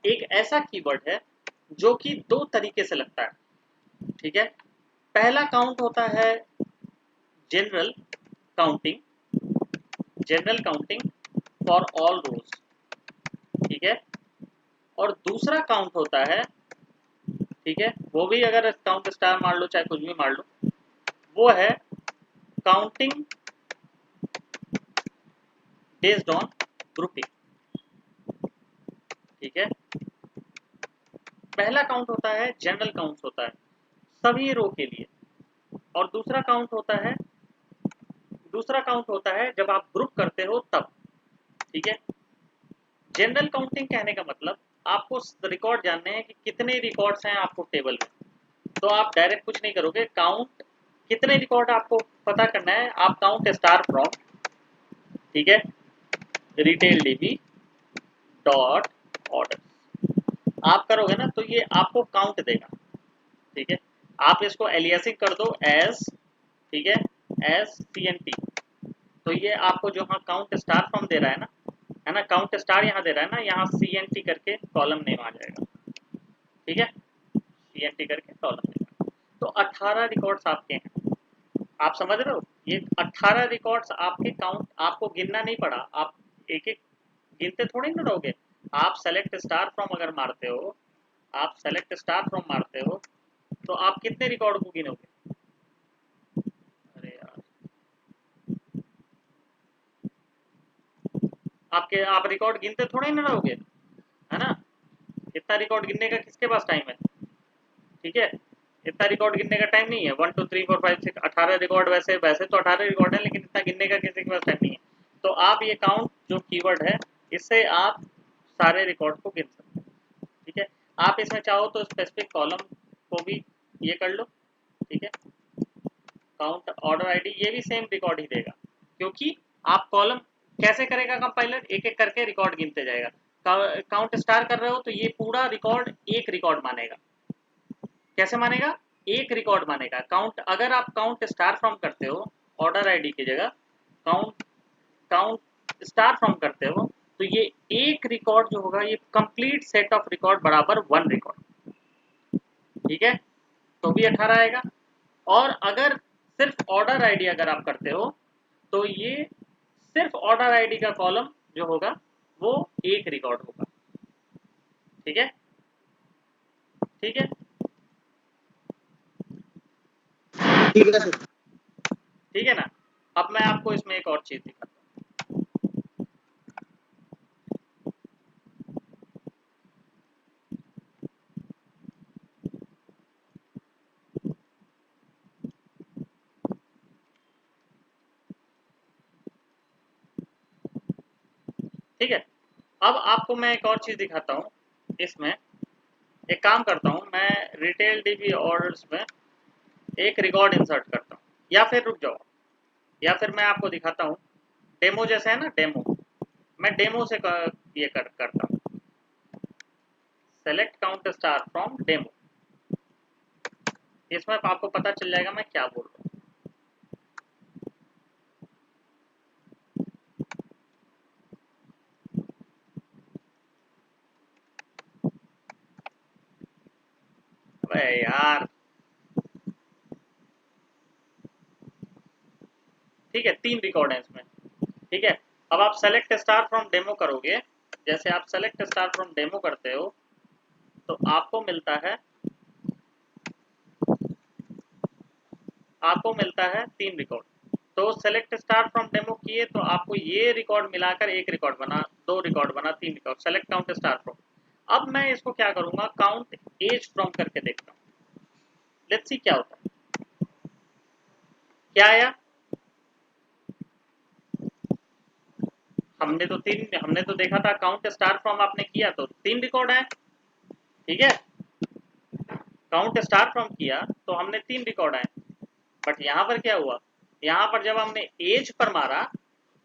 एक ऐसा कीवर्ड है जो कि 2 तरीके से लगता है, ठीक है। पहला काउंट होता है general counting, general counting for all रोज, ठीक है। और दूसरा काउंट होता है, ठीक है, वो भी अगर काउंट स्टार मार लो चाहे कुछ भी मार लो, वो है काउंटिंग बेस्ड ऑन ग्रुपिंग, ठीक है। पहला काउंट होता है जनरल काउंट होता है सभी रो के लिए, और दूसरा काउंट होता है जब आप ग्रुप करते हो तब, ठीक है। जनरल काउंटिंग कहने का मतलब आपको रिकॉर्ड जानने हैं कि कितने रिकॉर्ड्स हैं आपको टेबल में, तो आप डायरेक्ट कुछ नहीं करोगे, काउंट कितने रिकॉर्ड आपको पता करना है, आप काउंट स्टार फ्रॉम, ठीक है, रिटेल डीबी डॉट ऑर्डर, आप करोगे ना तो ये आपको काउंट देगा, ठीक है। आप इसको एलियासिंग कर दो एस, ठीक है, एस सी एन टी, तो ये आपको जो हाँ काउंट स्टार फ्रॉम दे रहा है ना, काउंट स्टार यहाँ दे रहा है ना, यहाँ सी एन टी करके कॉलम नेम आ जाएगा, ठीक है, सी एन टी करके कॉलम नेम। तो 18 रिकॉर्ड्स आपके हैं, आप समझ रहे हो, ये 18 रिकॉर्ड्स आपके काउंट, आपको गिनना नहीं पड़ा, आप एक एक गिनते थोड़ी ना रहोगे। आप सेलेक्ट स्टार फ्रॉम अगर मारते हो, आप सेलेक्ट स्टार फ्रॉम मारते हो तो आप कितने रिकॉर्ड को गिनोगे? अरे यार, आपके आप रिकॉर्ड गिनते थोड़े ना रहोगे, है ना। इतना रिकॉर्ड गिनने का किसके पास टाइम है, ठीक है, इतना रिकॉर्ड गिनने का टाइम नहीं है। 1 2 3 4 5 6 18 रिकॉर्ड, वैसे वैसे तो 18 रिकॉर्ड है, लेकिन इतना गिनने का किसी के पास टाइम नहीं है। तो आप ये काउंट जो कीवर्ड है, इससे आप सारे रिकॉर्ड को गिन सकते हैं, ठीक है। आप इसमें चाहो तो स्पेसिफिक कॉलम को भी ये कर लो, ठीक है, काउंट ऑर्डर आईडी, ये भी सेम रिकॉर्ड ही देगा, क्योंकि आप कॉलम कैसे करेगा कंपाइलर, एक एक करके रिकॉर्ड गिनते जाएगा। काउंट स्टार कर रहे हो तो ये पूरा रिकॉर्ड एक रिकॉर्ड मानेगा। कैसे मानेगा? एक रिकॉर्ड मानेगा। काउंट, अगर आप काउंट स्टार फ्रॉम करते हो ऑर्डर आईडी की जगह, काउंट काउंट स्टार फ्रॉम करते हो, तो ये एक रिकॉर्ड जो होगा ये कंप्लीट सेट ऑफ रिकॉर्ड बराबर 1 रिकॉर्ड, ठीक है, तो भी 18 आएगा। और अगर सिर्फ ऑर्डर आईडी अगर आप करते हो तो ये सिर्फ ऑर्डर आईडी का कॉलम जो होगा वो एक रिकॉर्ड होगा, ठीक है, ठीक है, ठीक है सर। ठीक है ना। अब मैं आपको इसमें एक और चीज दिखाता हूँ, ठीक है। अब आपको मैं एक और चीज दिखाता हूँ इसमें। एक काम करता हूँ मैं, रिटेल डीबी ऑर्डर्स में एक रिकॉर्ड इंसर्ट करता हूँ, या फिर रुक जाओ, या फिर मैं आपको दिखाता हूँ डेमो जैसे है ना, डेमो, मैं डेमो से ये करता हूँ, select count star from demo, इसमें आपको पता चल जाएगा मैं क्या बोल रहा हूँ। अबे यार, ठीक है, 3 रिकॉर्ड है इसमें, ठीक है। अब आप सेलेक्ट स्टार फ्रॉम डेमो करोगे, जैसे आप सेलेक्ट स्टार फ्रॉम डेमो करते हो तो आपको मिलता है 3 रिकॉर्ड। तो सेलेक्ट स्टार फ्रॉम डेमो किए तो आपको ये रिकॉर्ड मिलाकर एक रिकॉर्ड बना, 2 रिकॉर्ड बना, 3 record, select count star from. अब मैं इसको क्या करूंगा, काउंट एज फ्रॉम करके देखता हूँ, लेट्स सी क्या होता है। क्या आया? हमने तो देखा था काउंट स्टार फ्रॉम आपने किया तो 3 रिकॉर्ड है, ठीक है, काउंट स्टार फ्रॉम किया तो हमने 3 रिकॉर्ड आए। बट यहाँ पर क्या हुआ, यहाँ पर जब हमने एज पर मारा,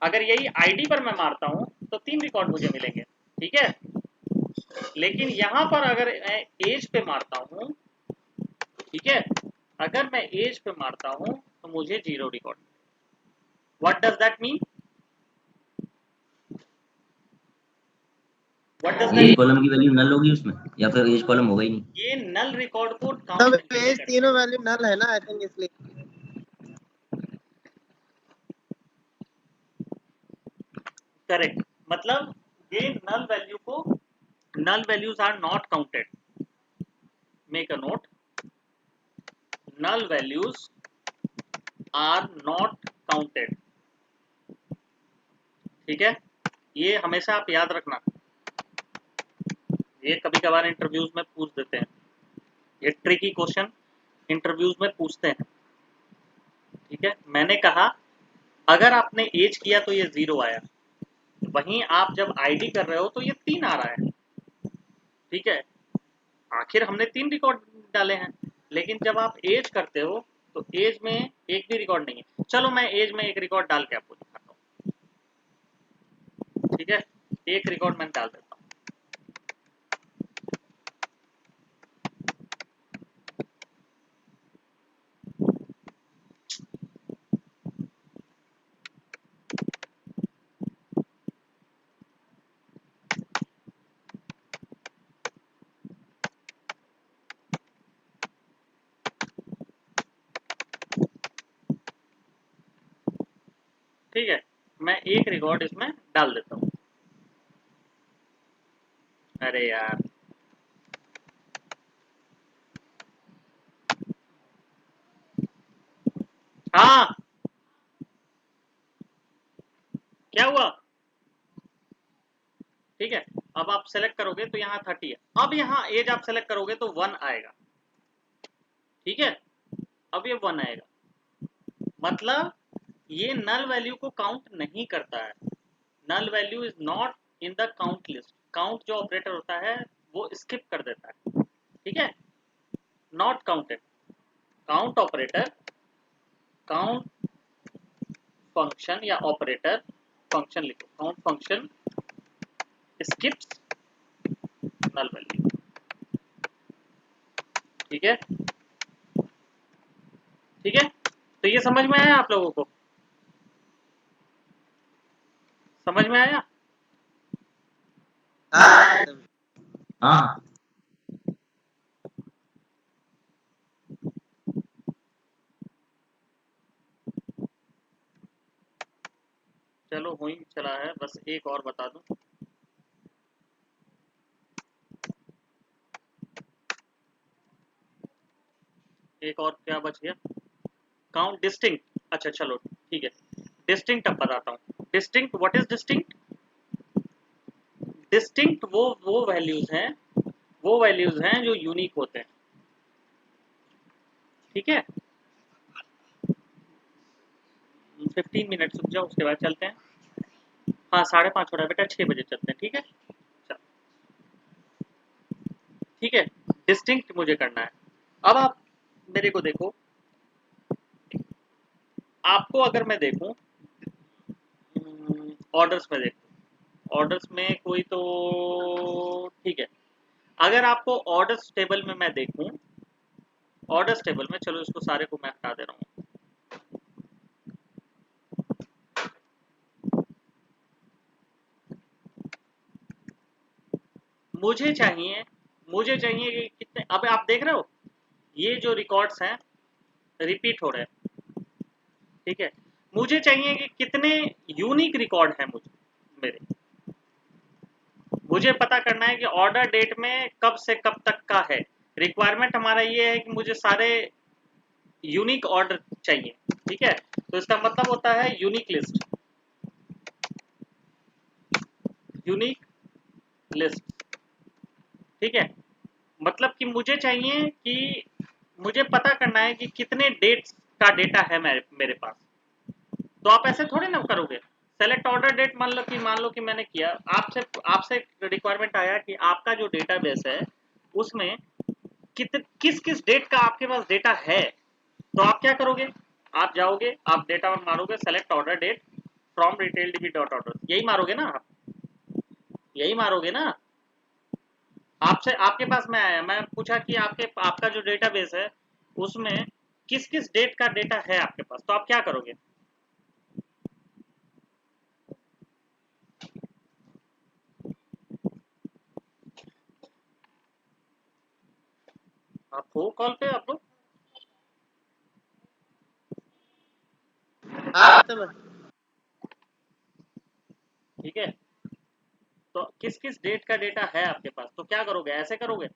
अगर यही आईडी पर मैं मारता हूँ तो 3 रिकॉर्ड मुझे मिलेंगे, ठीक है। लेकिन यहाँ पर अगर मैं एज पे मारता हूँ, ठीक है, अगर मैं एज पे मारता हूँ तो मुझे 0 record. What does that mean? What does as that? Column की वैल्यू नल होगी उसमें, या फिर एज कॉलम होगा ही नहीं? ये नल रिकॉर्ड को सब काउंट नहीं एज करता। तीनों वैल्यू नल है ना, आई थिंक इसलिए। करेक्ट, मतलब ये नल वैल्यू को, null values are not counted, make a note, null values are not counted, ठीक है, ये हमेशा आप याद रखना, ये कभी कभार इंटरव्यूज में पूछ देते हैं, ये ट्रिकी क्वेश्चन इंटरव्यूज में पूछते हैं, ठीक है। मैंने कहा अगर आपने एज किया तो ये 0 आया, वहीं आप जब आईडी कर रहे हो तो ये 3 आ रहा है, ठीक है, आखिर हमने 3 रिकॉर्ड डाले हैं। लेकिन जब आप एज करते हो तो एज में एक भी रिकॉर्ड नहीं है। चलो मैं एज में एक रिकॉर्ड डाल के आपको दिखाता हूँ, ठीक है, एक रिकॉर्ड मैं डाल देता हूँ, ठीक है, मैं एक रिकॉर्ड इसमें डाल देता हूँ। अरे यार, हाँ क्या हुआ? ठीक है, अब आप सेलेक्ट करोगे तो यहाँ 30 है। अब यहाँ एज आप सेलेक्ट करोगे तो 1 आएगा। ठीक है, अब ये 1 आएगा, मतलब ये नल वैल्यू को काउंट नहीं करता है। Null value is not in the count list. Count जो ऑपरेटर होता है वो स्किप कर देता है। ठीक है, not counted. Count operator, count function या ऑपरेटर, फंक्शन लिखो, count function skips null value. ठीक है, ठीक है, तो ये समझ में आया आप लोगों को? समझ में आया? हाँ हाँ चलो हो ही चला है, बस एक और बता दूं। एक और क्या बच गया? Count distinct. अच्छा चलो ठीक है, डिस्टिंक्ट अब बताता हूँ। Distinct, what is distinct? Distinct वो वैल्यूज हैं, वो वैल्यूज हैं जो यूनिक होते हैं। ठीक है, 15 मिनट रुक जाओ, उसके बाद चलते हैं। हाँ 5:30 हो रहा है बेटा, 6 बजे चलते हैं। ठीक है, चल, ठीक है, डिस्टिंक्ट मुझे करना है। अब आप मेरे को देखो, आपको अगर मैं देखूं ऑर्डर्स में देखो, ऑर्डर्स में कोई तो ठीक है, अगर आपको ऑर्डर्स टेबल में मैं देखूं, ऑर्डर्स टेबल में, चलो इसको सारे को मैं हटा दे रहा हूँ। मुझे चाहिए, मुझे चाहिए कि कितने, अब आप देख रहे हो ये जो रिकॉर्ड्स हैं रिपीट हो रहे हैं। ठीक है, मुझे चाहिए कि कितने यूनिक रिकॉर्ड हैं मुझे मेरे, मुझे पता करना है कि ऑर्डर डेट में कब से कब तक का है। रिक्वायरमेंट हमारा ये है कि मुझे सारे यूनिक ऑर्डर चाहिए। ठीक है, तो इसका मतलब होता है यूनिक लिस्ट, यूनिक लिस्ट। ठीक है, मतलब कि मुझे चाहिए कि मुझे पता करना है कि कितने डेट्स का डेटा है मेरे पास। तो आप ऐसे थोड़ी ना करोगे। सेलेक्ट ऑर्डर डेट, मान लो कि मैंने किया, आपसे आपसे रिक्वायरमेंट आया कि आपका जो डेटाबेस है उसमें किस किस डेट का आपके पास डेटा है। तो आप क्या करोगे, आप जाओगे, आप डेटा मारोगे select order date from retail DB dot order, यही मारोगे ना आप, यही मारोगे ना। आपसे आपके पास मैं आया, मैं पूछा कि आपका जो डेटाबेस है उसमें किस किस डेट का डेटा है आपके पास, तो आप क्या करोगे? आप हो कॉल पे आप लोग? हाँ खत्म है। ठीक है, तो किस किस डेट का डेटा है आपके पास, तो क्या करोगे, ऐसे करोगे?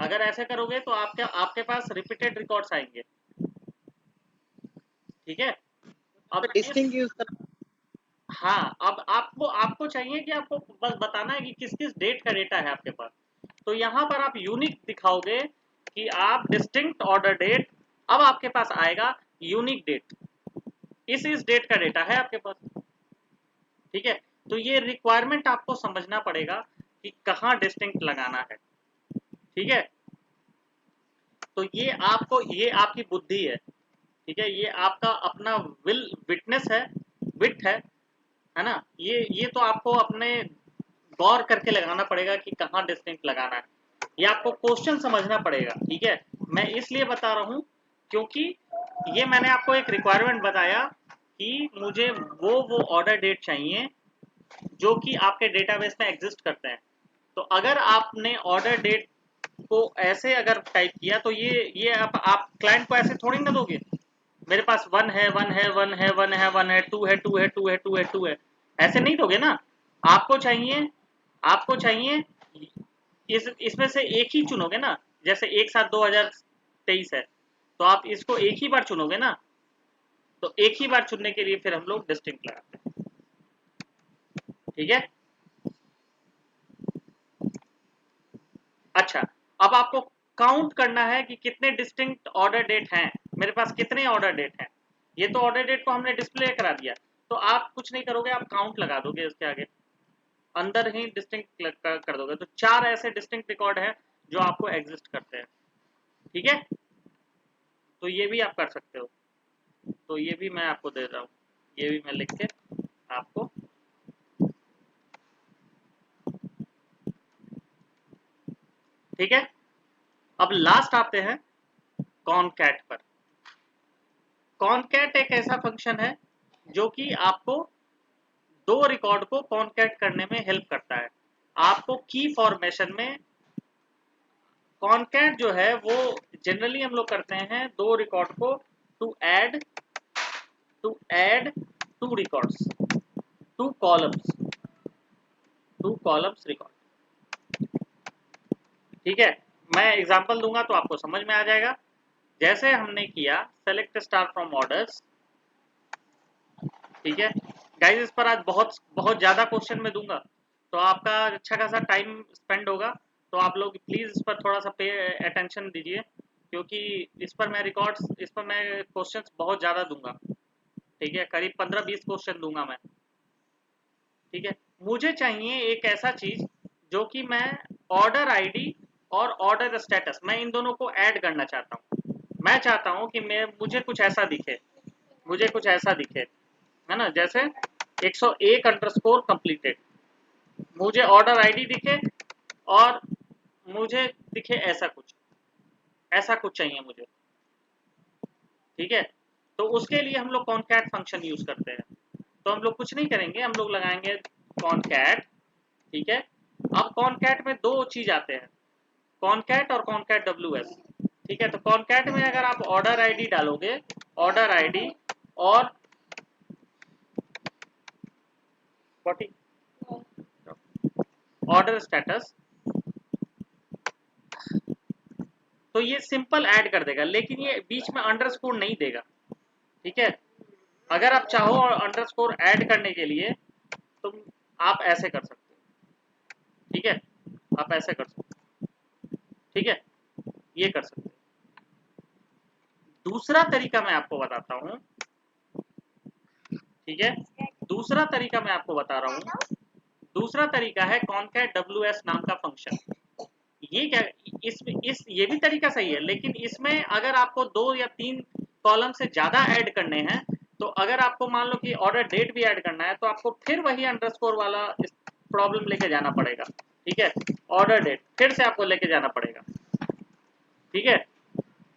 अगर ऐसे करोगे तो आपके पास रिपीटेड रिकॉर्ड्स आएंगे। ठीक है, अब तो इस, डिस्टिंग यूज करना। हाँ अब आपको आपको चाहिए कि आपको बस बताना है कि किस किस डेट का डेटा है आपके पास। तो यहाँ पर आप यूनिक दिखाओगे कि आप डिस्टिंक्ट ऑर्डर डेट, अब आपके पास आएगा यूनिक डेट, इस डेट का डेटा है आपके पास। ठीक है, तो ये रिक्वायरमेंट आपको समझना पड़ेगा कि कहाँ डिस्टिंक्ट लगाना है। ठीक है, तो ये आपकी बुद्धि है। ठीक है, ये आपका अपना विल विटनेस है, विट है ना, ये तो आपको अपने गौर करके लगाना पड़ेगा कि कहाँ डिस्टिंक्ट लगाना है। ये आपको क्वेश्चन समझना पड़ेगा। ठीक है, मैं इसलिए बता रहा हूँ क्योंकि ये मैंने आपको एक रिक्वायरमेंट बताया कि मुझे वो ऑर्डर डेट चाहिए जो कि आपके डेटाबेस में एग्जिस्ट करते हैं। तो अगर आपने ऑर्डर डेट को ऐसे अगर टाइप किया तो ये आप क्लाइंट को ऐसे थोड़ी ना दोगे। मेरे पास 1 है 1 है 1 है 1 है 1 है 2 है 2 है 2 है 2 है 2 है, ऐसे नहीं दोगे ना। आपको चाहिए इसमें से एक ही चुनोगे ना। जैसे एक साथ 2023 है तो आप इसको एक ही बार चुनोगे ना, तो एक ही बार चुनने के लिए फिर हम लोग डिस्टिंक्ट लगाते हैं। ठीक है। अच्छा, अब आपको काउंट करना है कि कितने डिस्टिंक्ट ऑर्डर डेट हैं, मेरे पास कितने ऑर्डर डेट हैं। ये तो ऑर्डर डेट को हमने डिस्प्ले करा दिया, तो आप कुछ नहीं करोगे, आप काउंट लगा दोगे इसके आगे, अंदर ही डिस्टिंक्ट कर दोगे। तो 4 ऐसे डिस्टिंक्ट रिकॉर्ड हैं जो आपको एग्जिस्ट करते हैं। ठीक है, तो ये भी आप कर सकते हो। तो ये भी मैं आपको दे रहा हूँ, ये भी मैं लिख के आपको। ठीक है, अब लास्ट आते हैं कॉनकैट पर। कॉनकैट एक ऐसा फंक्शन है जो कि आपको दो रिकॉर्ड को कॉनकैट करने में हेल्प करता है। आपको की फॉर्मेशन में कॉनकैट जो है वो जनरली हम लोग करते हैं दो रिकॉर्ड को to add two records, two columns record. ठीक है, मैं एग्जांपल दूंगा तो आपको समझ में आ जाएगा। जैसे हमने किया सेलेक्ट स्टार फ्रॉम ऑर्डर्स। ठीक है गाइस, इस पर आज बहुत बहुत ज़्यादा क्वेश्चन में दूंगा, तो आपका अच्छा खासा टाइम स्पेंड होगा। तो आप लोग प्लीज़ इस पर थोड़ा सा पे अटेंशन दीजिए, क्योंकि इस पर मैं क्वेश्चंस बहुत ज़्यादा दूंगा। ठीक है, करीब 15-20 क्वेश्चन दूंगा मैं। ठीक है, मुझे चाहिए एक ऐसा चीज़ जो कि मैं ऑर्डर आईडी और ऑर्डर स्टेटस, मैं इन दोनों को ऐड करना चाहता हूँ। मैं चाहता हूँ कि मुझे कुछ ऐसा दिखे, है ना। जैसे 101 अंडरस्कोर कंप्लीटेड, मुझे ऑर्डर आईडी दिखे और मुझे दिखे ऐसा कुछ चाहिए मुझे। ठीक है, तो उसके लिए हम लोग कॉनकैट फंक्शन यूज करते हैं। तो हम लोग कुछ नहीं करेंगे, हम लोग लगाएंगे कॉनकैट। ठीक है, अब कॉनकैट में दो चीज आते हैं, कॉनकैट और कॉनकैट WS। ठीक है, तो कॉनकैट में अगर आप ऑर्डर आईडी डालोगे, ऑर्डर आईडी और 40 ऑर्डर स्टेटस, तो ये सिंपल ऐड कर देगा, लेकिन ये बीच में अंडरस्कोर नहीं देगा। ठीक है, अगर आप चाहो और अंडरस्कोर ऐड करने के लिए तो आप ऐसे कर सकते हो। ठीक है, आप ऐसे कर सकते हो। ठीक है, ये कर सकते हो। दूसरा तरीका मैं आपको बताता हूँ। ठीक है, दूसरा तरीका मैं आपको बता रहा हूँ। दूसरा तरीका है कॉनकैट WS नाम का फंक्शन। ये क्या, ये भी तरीका सही है, लेकिन इसमें अगर आपको 2 या 3 कॉलम से ज्यादा ऐड करने हैं, तो अगर आपको मान लो कि ऑर्डर डेट भी ऐड करना है, तो आपको फिर वही अंडरस्कोर वाला प्रॉब्लम लेके जाना पड़ेगा। ठीक है, ऑर्डर डेट फिर से आपको लेके जाना पड़ेगा। ठीक है,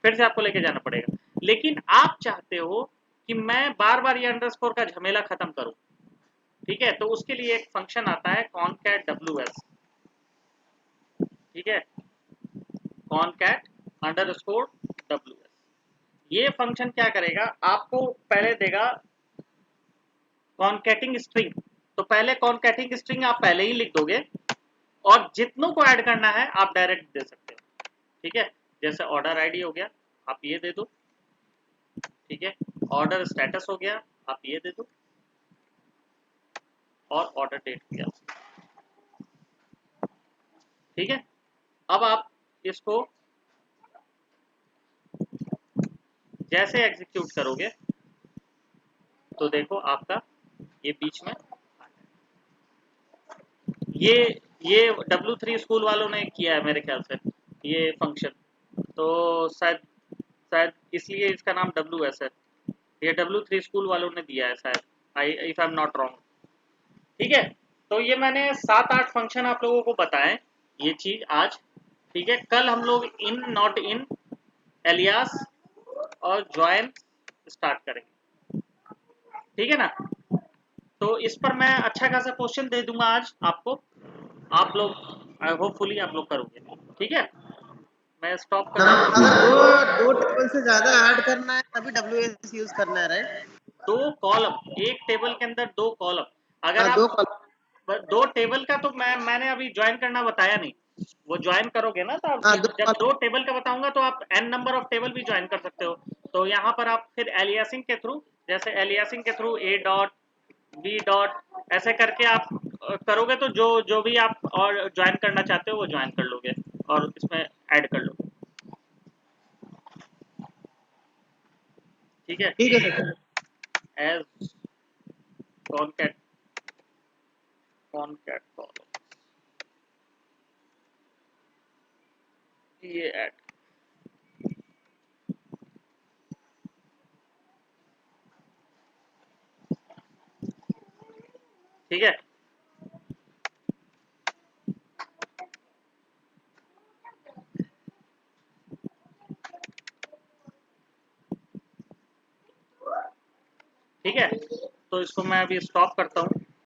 फिर से आपको लेके जाना पड़ेगा। लेकिन आप चाहते हो कि मैं बार बार ये अंडरस्कोर का झमेला खत्म करूं। ठीक है, तो उसके लिए एक फंक्शन आता है कॉनकैट WS। ठीक है, कॉनकैट अंडरस्कोर WS। ये फंक्शन क्या करेगा, आपको पहले देगा कॉनकैटिंग स्ट्रिंग। तो पहले कॉनकैटिंग स्ट्रिंग आप पहले ही लिख दोगे, और जितनों को ऐड करना है आप डायरेक्ट दे सकते हो। ठीक है, जैसे ऑर्डर आईडी हो गया, आप ये दे दो। ठीक है, ऑर्डर स्टेटस हो गया, आप ये दे दो, और ऑर्डर डेट हो गया। ठीक है, अब आप इसको जैसे एग्जीक्यूट करोगे तो देखो आपका ये बीच में ये ये W3 स्कूल वालों ने किया है मेरे ख्याल से ये फंक्शन, तो शायद शायद इसलिए इसका नाम WS है। ये W3 स्कूल वालों ने दिया है शायद, if I am not wrong. ठीक है, तो ये मैंने 7-8 फंक्शन आप लोगों को बताएं, ये चीज आज। ठीक है, कल हम लोग इन, नॉट इन, एलियास और ज्वाइन स्टार्ट करेंगे। ठीक है ना, तो इस पर मैं अच्छा खासा क्वेश्चन दे दूंगा आज आपको, आप लोग होपफुली आप लोग करोगे। ठीक है, मैं स्टॉप कर हम दूं। अगर दो टेबल से ज्यादा ऐड करना है तभी WS यूज करना है, राइट? 2 कॉलम, एक टेबल के अंदर 2 कॉलम। अगर हाँ, आप दो कॉलम। 2 टेबल का तो मैंने अभी ज्वाइन करना बताया नहीं। वो ज्वाइन करोगे ना, तो आप हाँ, दो जब कॉलम। 2 टेबल का बताऊंगा तो आप n नंबर ऑफ टेबल भी ज्वाइन कर सकते हो। तो यहाँ पर आप फिर एलियासिंग के थ्रू, जैसे एलियासिंग के through a dot b dot ऐसे करके आप करोगे तो जो जो भी आप और ज्वाइन करना चाहते हो वो ज्वाइन कर लोगे और इसमें ऐड कर लोगे। ठीक है। ठीक है sir. As concat concat column, ये ऐड। ठीक है। ठीक है, तो इसको मैं अभी स्टॉप करता हूँ।